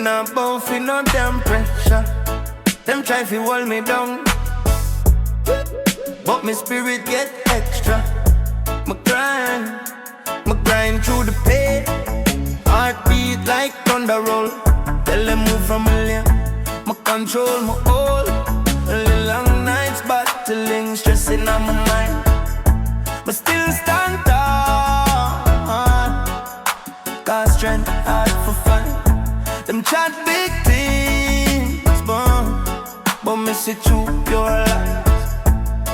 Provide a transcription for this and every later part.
not bound for no temperature. Them try to hold me down, but my spirit get extra. My grind through the pain. Heartbeat like thunder roll. Tell them move from a lane. My control, my all. Long nights battling, stressing on my mind, but still stand tall. Cause strength hard for fun. Them chat big things, but me see through your lies.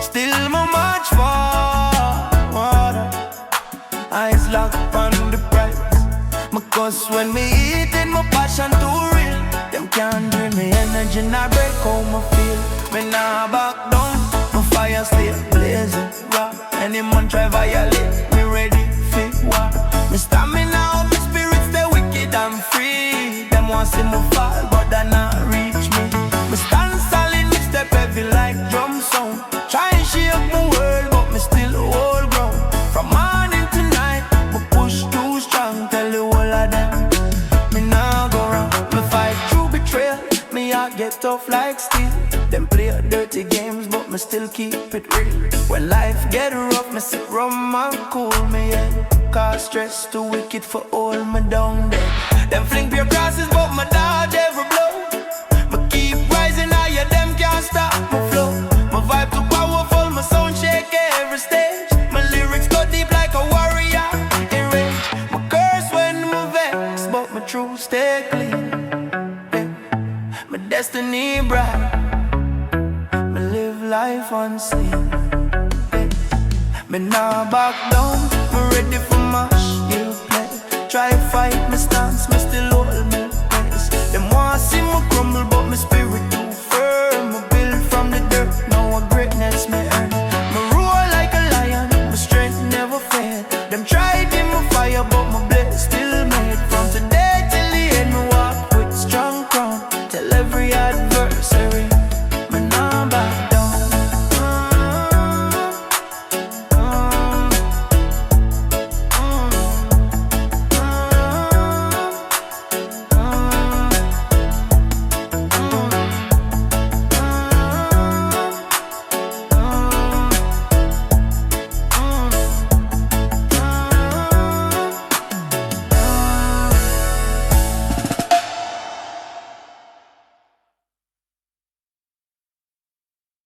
Still my march forward. Eyes locked on the prize. My cause when me eating, my passion too real. Them can't drain me energy, not break how me feel. Me nah back down, my fire still blazing. Rock, any man try violate, me ready for war. Me stamina up, my spirit stay wicked and free. Them want see me fall, but they not reach me. Me stand solid, me step heavy like drum sound. Try and shake my world, but me still hold ground. From morning to night, me push too strong. Tell the whole of them, me nah go wrong. Me fight through betrayal, me heart get tough like steel. Them play dirty games, but me still keep it real. When life get rough, me sit rum and cool me head. Cause stress too wicked for all me down there. Them fling pure crosses, but my dodge every blow. Me keep rising higher, them can't stop my flow. My vibe too powerful, my sound shake every stage. My lyrics go deep like a warrior in rage. My curse when me vex, but my truth stay clean. Yeah. My destiny bright, me live life unseen. Yeah. Me nah back down, me ready for my shield play. Try fight, me stand